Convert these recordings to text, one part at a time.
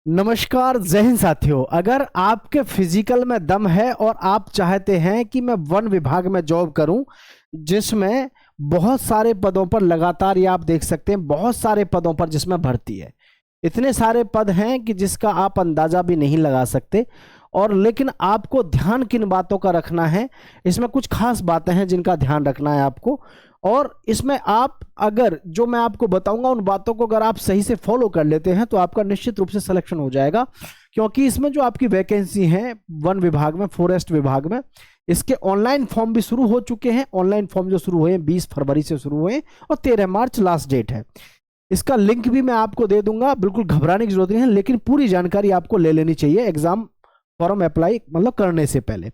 नमस्कार, जय हिंद साथियों। अगर आपके फिजिकल में दम है और आप चाहते हैं कि मैं वन विभाग में जॉब करूं जिसमें बहुत सारे पदों पर लगातार, ये आप देख सकते हैं बहुत सारे पदों पर जिसमें भर्ती है, इतने सारे पद हैं कि जिसका आप अंदाजा भी नहीं लगा सकते। और लेकिन आपको ध्यान किन बातों का रखना है, इसमें कुछ खास बातें हैं जिनका ध्यान रखना है आपको। और इसमें आप अगर जो मैं आपको बताऊंगा उन बातों को अगर आप सही से फॉलो कर लेते हैं तो आपका निश्चित रूप से सिलेक्शन हो जाएगा। क्योंकि इसमें जो आपकी वैकेंसी है वन विभाग में, फॉरेस्ट विभाग में, इसके ऑनलाइन फॉर्म भी शुरू हो चुके हैं। ऑनलाइन फॉर्म जो शुरू हुए हैं 20 फरवरी से शुरू हुए और 13 मार्च लास्ट डेट है। इसका लिंक भी मैं आपको दे दूंगा, बिल्कुल घबराने की जरूरत नहीं है, लेकिन पूरी जानकारी आपको ले लेनी चाहिए एग्जाम फॉर्म अप्लाई मतलब करने से पहले।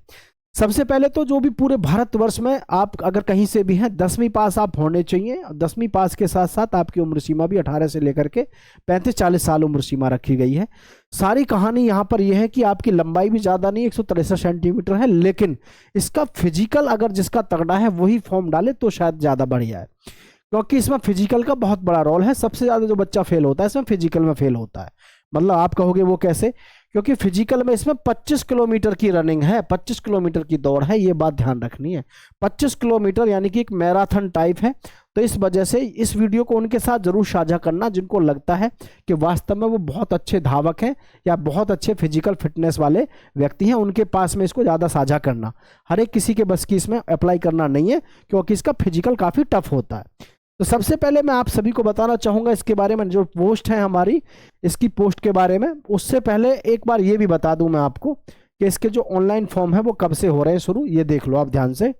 सबसे पहले तो जो भी पूरे भारतवर्ष में आप अगर कहीं से भी हैं 10वीं पास आप होने चाहिए। 10वीं पास के साथ साथ आपकी उम्र सीमा भी 18 से लेकर के 35-40 साल उम्र सीमा रखी गई है। सारी कहानी यहाँ पर यह है कि आपकी लंबाई भी ज़्यादा नहीं, 163 सेंटीमीटर है, लेकिन इसका फिजिकल अगर जिसका तगड़ा है वही फॉर्म डाले तो शायद ज़्यादा बढ़िया है। क्योंकि इसमें फिजिकल का बहुत बड़ा रोल है। सबसे ज़्यादा जो बच्चा फेल होता है इसमें फिजिकल में फेल होता है। मतलब आप कहोगे वो कैसे? क्योंकि फिजिकल में इसमें 25 किलोमीटर की रनिंग है, 25 किलोमीटर की दौड़ है, ये बात ध्यान रखनी है। 25 किलोमीटर यानी कि एक मैराथन टाइप है। तो इस वजह से इस वीडियो को उनके साथ जरूर साझा करना जिनको लगता है कि वास्तव में वो बहुत अच्छे धावक हैं या बहुत अच्छे फिजिकल फिटनेस वाले व्यक्ति हैं, उनके पास में इसको ज़्यादा साझा करना। हर एक किसी के बस की इसमें अप्लाई करना नहीं है, क्योंकि इसका फिजिकल काफ़ी टफ होता है। तो सबसे पहले मैं आप सभी को बताना चाहूंगा इसके बारे में, जो पोस्ट है हमारी, इसकी पोस्ट के बारे में। उससे पहले एक बार ये भी बता दूं मैं आपको कि इसके जो ऑनलाइन फॉर्म है वो कब से हो रहे हैं शुरू, ये देख लो आप ध्यान से।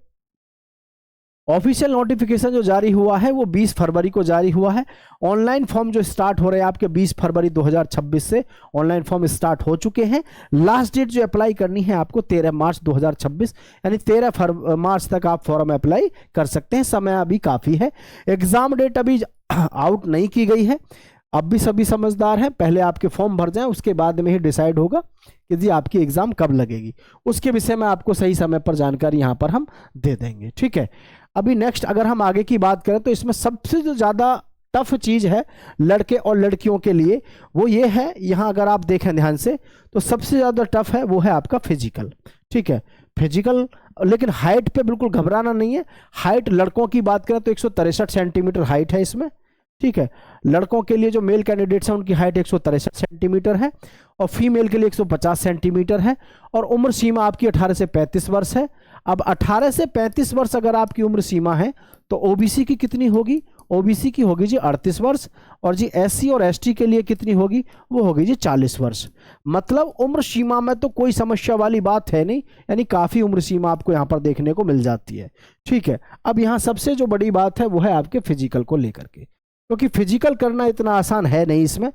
ऑफिशियल नोटिफिकेशन जो जारी हुआ है वो 20 फरवरी को जारी हुआ है। ऑनलाइन फॉर्म जो स्टार्ट हो रहे हैं आपके 20 फरवरी 2026 से ऑनलाइन फॉर्म स्टार्ट हो चुके हैं। लास्ट डेट जो अप्लाई करनी है आपको 13 मार्च 2026, यानी 13 मार्च तक आप फॉर्म अप्लाई कर सकते हैं। समय अभी काफ़ी है। एग्जाम डेट अभी आउट नहीं की गई है। अब भी सभी समझदार हैं, पहले आपके फॉर्म भर जाएं, उसके बाद में ही डिसाइड होगा कि जी आपकी एग्जाम कब लगेगी। उसके विषय में आपको सही समय पर जानकारी यहाँ पर हम दे देंगे, ठीक है। अभी नेक्स्ट अगर हम आगे की बात करें तो इसमें सबसे जो ज़्यादा टफ चीज़ है लड़के और लड़कियों के लिए वो ये है, यहाँ अगर आप देखें ध्यान से तो सबसे ज़्यादा टफ है वो है आपका फिजिकल, ठीक है। फिजिकल, लेकिन हाइट पे बिल्कुल घबराना नहीं है। हाइट लड़कों की बात करें तो 163 सेंटीमीटर हाइट है इसमें, ठीक है। लड़कों के लिए जो मेल कैंडिडेट्स हैं उनकी हाइट 163 सेंटीमीटर है और फीमेल के लिए 150 सेंटीमीटर है। और उम्र सीमा आपकी 18 से 35 वर्ष है। अब 18 से 35 वर्ष अगर आपकी उम्र सीमा है तो ओबीसी की कितनी होगी? ओबीसी की होगी जी 38 वर्ष। और जी एससी और एसटी के लिए कितनी होगी? वो होगी जी 40 वर्ष। मतलब उम्र सीमा में तो कोई समस्या वाली बात है नहीं, यानी काफ़ी उम्र सीमा आपको यहाँ पर देखने को मिल जाती है, ठीक है। अब यहाँ सबसे जो बड़ी बात है वो है आपके फिजिकल को लेकर के, क्योंकि फिजिकल करना इतना आसान है नहीं। इसमें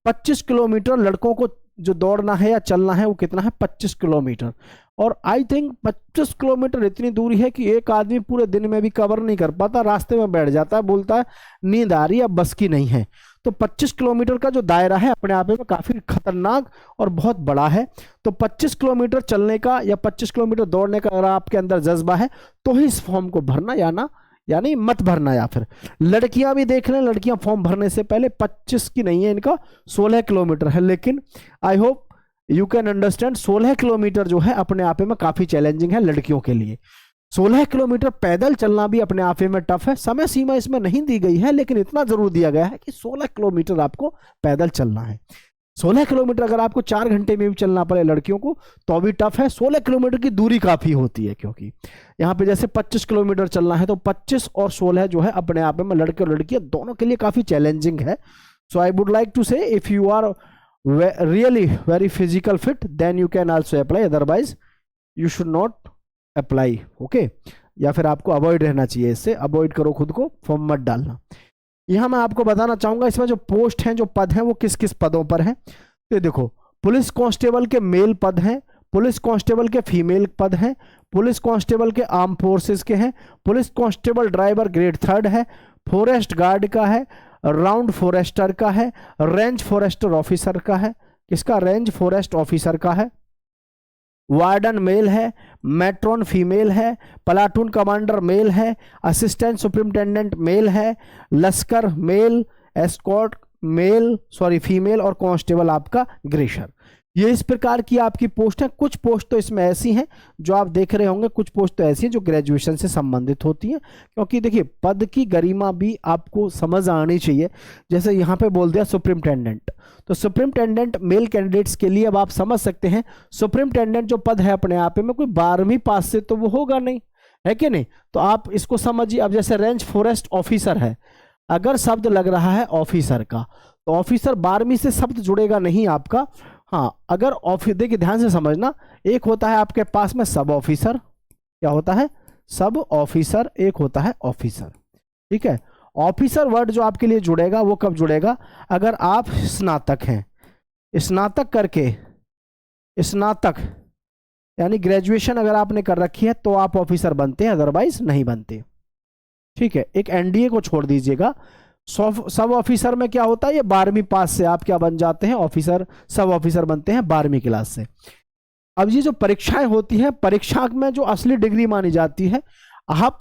25 किलोमीटर लड़कों को जो दौड़ना है या चलना है वो कितना है? 25 किलोमीटर। और आई थिंक 25 किलोमीटर इतनी दूरी है कि एक आदमी पूरे दिन में भी कवर नहीं कर पाता, रास्ते में बैठ जाता है, बोलता है नींद आ रही है, अब बस की नहीं है। तो 25 किलोमीटर का जो दायरा है अपने आप में काफ़ी खतरनाक और बहुत बड़ा है। तो 25 किलोमीटर चलने का या 25 किलोमीटर दौड़ने का अगर आपके अंदर जज्बा है तो ही इस फॉर्म को भरना, या ना यानी मत भरना। या फिर लड़कियां भी देख लें, लड़कियां फॉर्म भरने से पहले 25 की नहीं है, इनका 16 किलोमीटर है। लेकिन I hope you can understand 16 kilometre जो है अपने आप में काफी चैलेंजिंग है लड़कियों के लिए। 16 किलोमीटर पैदल चलना भी अपने आप में टफ है। समय सीमा इसमें नहीं दी गई है, लेकिन इतना जरूर दिया गया है कि 16 किलोमीटर आपको पैदल चलना है। 16 किलोमीटर अगर आपको 4 घंटे में भी चलना पड़े लड़कियों को तो भी टफ है। 16 किलोमीटर की दूरी काफ़ी होती है, क्योंकि यहाँ पे जैसे 25 किलोमीटर चलना है तो 25 और 16 जो है अपने आप में लड़के और लड़कियां दोनों के लिए काफ़ी चैलेंजिंग है। So I would like to say if you are really very physical fit then you can also apply, otherwise you should not apply, okay. या फिर आपको अवॉइड रहना चाहिए, इससे अवॉइड करो, खुद को फॉर्म मत डालना। यहाँ मैं आपको बताना चाहूंगा इसमें जो पोस्ट हैं, जो पद हैं, वो किस किस पदों पर हैं। तो देखो, पुलिस कांस्टेबल के मेल पद हैं, पुलिस कांस्टेबल के फीमेल पद हैं, पुलिस कांस्टेबल के आर्म फोर्सेस के हैं, पुलिस कांस्टेबल ड्राइवर ग्रेड 3 है, फॉरेस्ट गार्ड का है, राउंड फॉरेस्टर का है, रेंज फॉरेस्टर ऑफिसर का है। किसका? रेंज फॉरेस्ट ऑफिसर का है। वार्डन मेल है, मैट्रॉन फीमेल है, प्लाटून कमांडर मेल है, असिस्टेंट सुपरिटेंडेंट मेल है, लश्कर मेल, एस्कॉर्ट फीमेल और कांस्टेबल आपका ग्रेशर। ये इस प्रकार की आपकी पोस्ट है। कुछ पोस्ट तो इसमें ऐसी हैं जो आप देख रहे होंगे, कुछ पोस्ट तो ऐसी हैं जो ग्रेजुएशन से संबंधित होती हैं, क्योंकि देखिए पद की गरिमा भी आपको समझ आनी चाहिए। जैसे यहाँ पे बोल दिया सुप्रिंटेंडेंट, तो सुप्रिंटेंडेंट मेल कैंडिडेट्स के लिए अब आप समझ सकते हैं सुप्रिंटेंडेंट जो पद है अपने आप में कोई 12वीं पास से तो वो होगा नहीं, है कि नहीं। तो आप इसको समझिए। अब जैसे रेंज फॉरेस्ट ऑफिसर है, अगर शब्द लग रहा है ऑफिसर का, तो ऑफिसर 12वीं से शब्द जुड़ेगा नहीं आपका। हाँ, अगर ऑफिस, देखिए ध्यान से समझना, एक होता है आपके पास में सब ऑफिसर, क्या होता है सब ऑफिसर, एक होता है ऑफिसर, ठीक है। ऑफिसर वर्ड जो आपके लिए जुड़ेगा वो कब जुड़ेगा, अगर आप स्नातक हैं, स्नातक करके, स्नातक यानी ग्रेजुएशन अगर आपने कर रखी है तो आप ऑफिसर बनते हैं, अदरवाइज नहीं बनते, ठीक है। एक एनडीए को छोड़ दीजिएगा। सब ऑफिसर में क्या होता है, ये 12वीं पास से आप क्या बन जाते हैं, ऑफिसर, सब ऑफिसर बनते हैं 12वीं क्लास से। अब ये जो परीक्षाएं होती हैं, परीक्षा में जो असली डिग्री मानी जाती है, आप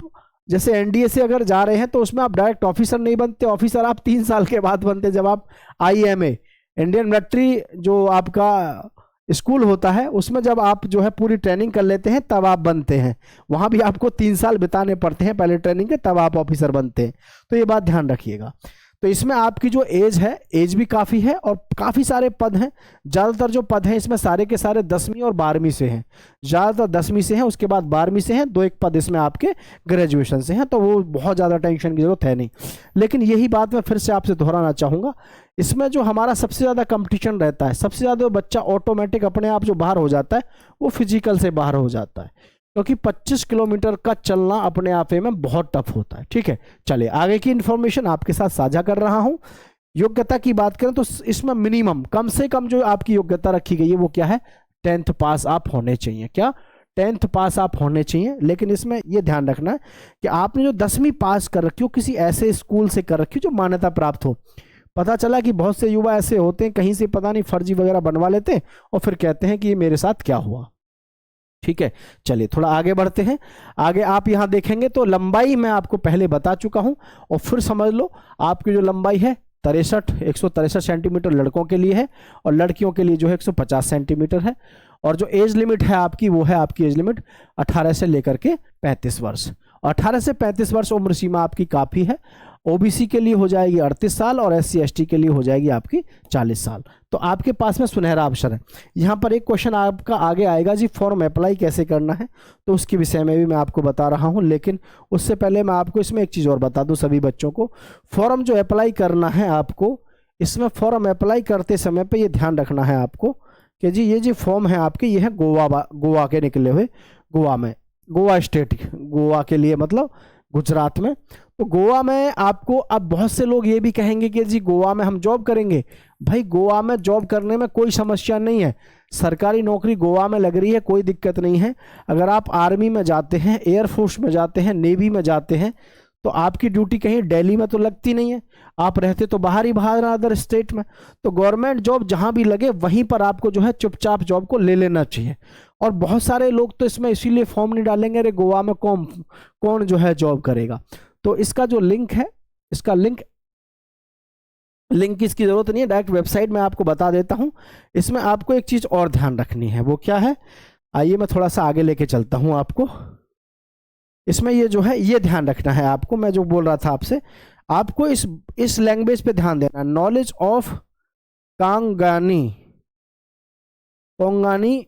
जैसे एनडीए से अगर जा रहे हैं तो उसमें आप डायरेक्ट ऑफिसर नहीं बनते, ऑफिसर आप 3 साल के बाद बनते, जब आप आईएमए, इंडियन मिलिट्री जो आपका स्कूल होता है उसमें जब आप जो है पूरी ट्रेनिंग कर लेते हैं तब आप बनते हैं। वहां भी आपको 3 साल बिताने पड़ते हैं पहले ट्रेनिंग के, तब आप ऑफिसर बनते हैं। तो ये बात ध्यान रखिएगा। तो इसमें आपकी जो एज है, एज भी काफ़ी है और काफ़ी सारे पद हैं। ज़्यादातर जो पद हैं इसमें सारे के सारे 10वीं और 12वीं से हैं, ज़्यादातर 10वीं से हैं, उसके बाद 12वीं से हैं, 2-1 पद इसमें आपके ग्रेजुएशन से हैं, तो वो बहुत ज़्यादा टेंशन की जरूरत है नहीं। लेकिन यही बात मैं फिर से आपसे दोहराना चाहूँगा, इसमें जो हमारा सबसे ज़्यादा कंपटीशन रहता है, सबसे ज़्यादा बच्चा ऑटोमेटिक अपने आप जो बाहर हो जाता है वो फिजिकल से बाहर हो जाता है, क्योंकि 25 किलोमीटर का चलना अपने आप में बहुत टफ होता है, ठीक है। चलिए आगे की इन्फॉर्मेशन आपके साथ साझा कर रहा हूं। योग्यता की बात करें तो इसमें मिनिमम, कम से कम जो आपकी योग्यता रखी गई है वो क्या है, 10th पास आप होने चाहिए। क्या 10th पास आप होने चाहिए। लेकिन इसमें यह ध्यान रखना है कि आपने जो 10वीं पास कर रखी हो किसी ऐसे स्कूल से कर रखी हो जो मान्यता प्राप्त हो। पता चला कि बहुत से युवा ऐसे होते हैं कहीं से पता नहीं फर्जी वगैरह बनवा लेते हैं और फिर कहते हैं कि ये मेरे साथ क्या हुआ, ठीक है। चलिए थोड़ा आगे बढ़ते हैं। आगे आप यहां देखेंगे तो लंबाई मैं आपको पहले बता चुका हूं और फिर समझ लो आपकी जो लंबाई है 163 सेंटीमीटर लड़कों के लिए है और लड़कियों के लिए जो है 150 सेंटीमीटर है। और जो एज लिमिट है आपकी वो है आपकी एज लिमिट 18 से लेकर के 35 वर्ष। 18 से 35 वर्ष उम्र सीमा आपकी काफ़ी है। ओबीसी के लिए हो जाएगी 38 साल और एससी एसटी के लिए हो जाएगी आपकी 40 साल। तो आपके पास में सुनहरा अवसर है। यहाँ पर एक क्वेश्चन आपका आगे आएगा जी, फॉर्म अप्लाई कैसे करना है, तो उसके विषय में भी मैं आपको बता रहा हूँ। लेकिन उससे पहले मैं आपको इसमें एक चीज़ और बता दूँ सभी बच्चों को, फॉर्म जो अप्लाई करना है आपको, इसमें फॉर्म अप्लाई करते समय पर ये ध्यान रखना है आपको कि जी ये जो फॉर्म है आपके, ये है गोवा के निकले हुए, गोवा में, गोवा स्टेट, गोवा के लिए मतलब गुजरात में। तो गोवा में आपको, अब बहुत से लोग ये भी कहेंगे कि जी गोवा में हम जॉब करेंगे। भाई गोवा में जॉब करने में कोई समस्या नहीं है, सरकारी नौकरी गोवा में लग रही है, कोई दिक्कत नहीं है। अगर आप आर्मी में जाते हैं, एयरफोर्स में जाते हैं, नेवी में जाते हैं, तो आपकी ड्यूटी कहीं दिल्ली में तो लगती नहीं है, आप रहते तो बाहर अदर स्टेट में। तो गवर्नमेंट जॉब जहां भी लगे वहीं पर आपको जो है चुपचाप जॉब को ले लेना चाहिए। और बहुत सारे लोग तो इसमें इसीलिए फॉर्म नहीं डालेंगे, अरे गोवा में कौन जो है जॉब करेगा। तो इसका जो लिंक है, इसका लिंक की इसकी जरूरत नहीं है, डायरेक्ट वेबसाइट में आपको बता देता हूं। इसमें आपको एक चीज और ध्यान रखनी है, वो क्या है, आइए मैं थोड़ा सा आगे लेके चलता हूं आपको। इसमें ये जो है ये ध्यान रखना है आपको, मैं जो बोल रहा था आपसे, आपको इस लैंग्वेज पे ध्यान देना, नॉलेज ऑफ कोंगानी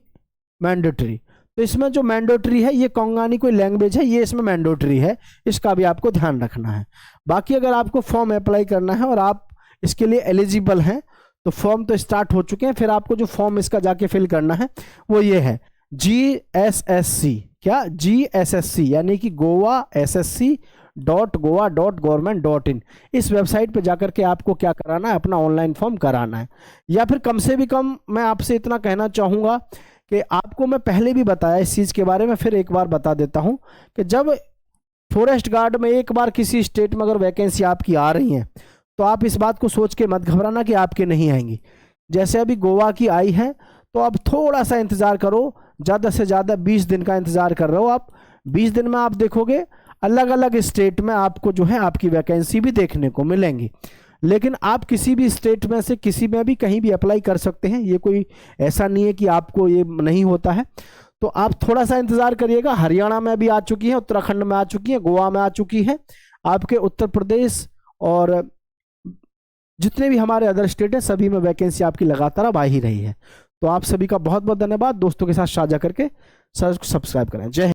मैंडेटरी। तो इसमें जो मैंडेटरी है, ये कोंगानी कोई लैंग्वेज है, ये इसमें मैंडेटरी है, इसका भी आपको ध्यान रखना है। बाकी अगर आपको फॉर्म अप्लाई करना है और आप इसके लिए एलिजिबल हैं, तो फॉर्म तो स्टार्ट हो चुके हैं, फिर आपको जो फॉर्म इसका जाके फिल करना है वो ये है GSSC, क्या GSSC यानी कि goa.ssc.goa.government.in। इस वेबसाइट पे जाकर के आपको क्या कराना है, अपना ऑनलाइन फॉर्म कराना है। या फिर कम से भी कम मैं आपसे इतना कहना चाहूँगा कि आपको मैं पहले भी बताया इस चीज़ के बारे में, फिर एक बार बता देता हूँ कि जब फॉरेस्ट गार्ड में एक बार किसी स्टेट में अगर वैकेंसी आपकी आ रही है तो आप इस बात को सोच के मत घबराना कि आपके नहीं आएंगी। जैसे अभी गोवा की आई है तो अब थोड़ा सा इंतज़ार करो, ज़्यादा से ज़्यादा 20 दिन का इंतज़ार कर रहे हो आप। 20 दिन में आप देखोगे अलग अलग स्टेट में आपको जो है आपकी वैकेंसी भी देखने को मिलेंगी। लेकिन आप किसी भी स्टेट में से किसी में भी कहीं भी अप्लाई कर सकते हैं, ये कोई ऐसा नहीं है कि आपको ये नहीं होता है। तो आप थोड़ा सा इंतजार करिएगा। हरियाणा में भी आ चुकी है, उत्तराखंड में आ चुकी है, गोवा में आ चुकी है, आपके उत्तर प्रदेश और जितने भी हमारे अदर स्टेट हैं सभी में वैकेंसी आपकी लगातार अब आ ही रही है। तो आप सभी का बहुत बहुत धन्यवाद। दोस्तों के साथ साझा करके सब्सक्राइब करें। जय हिंद।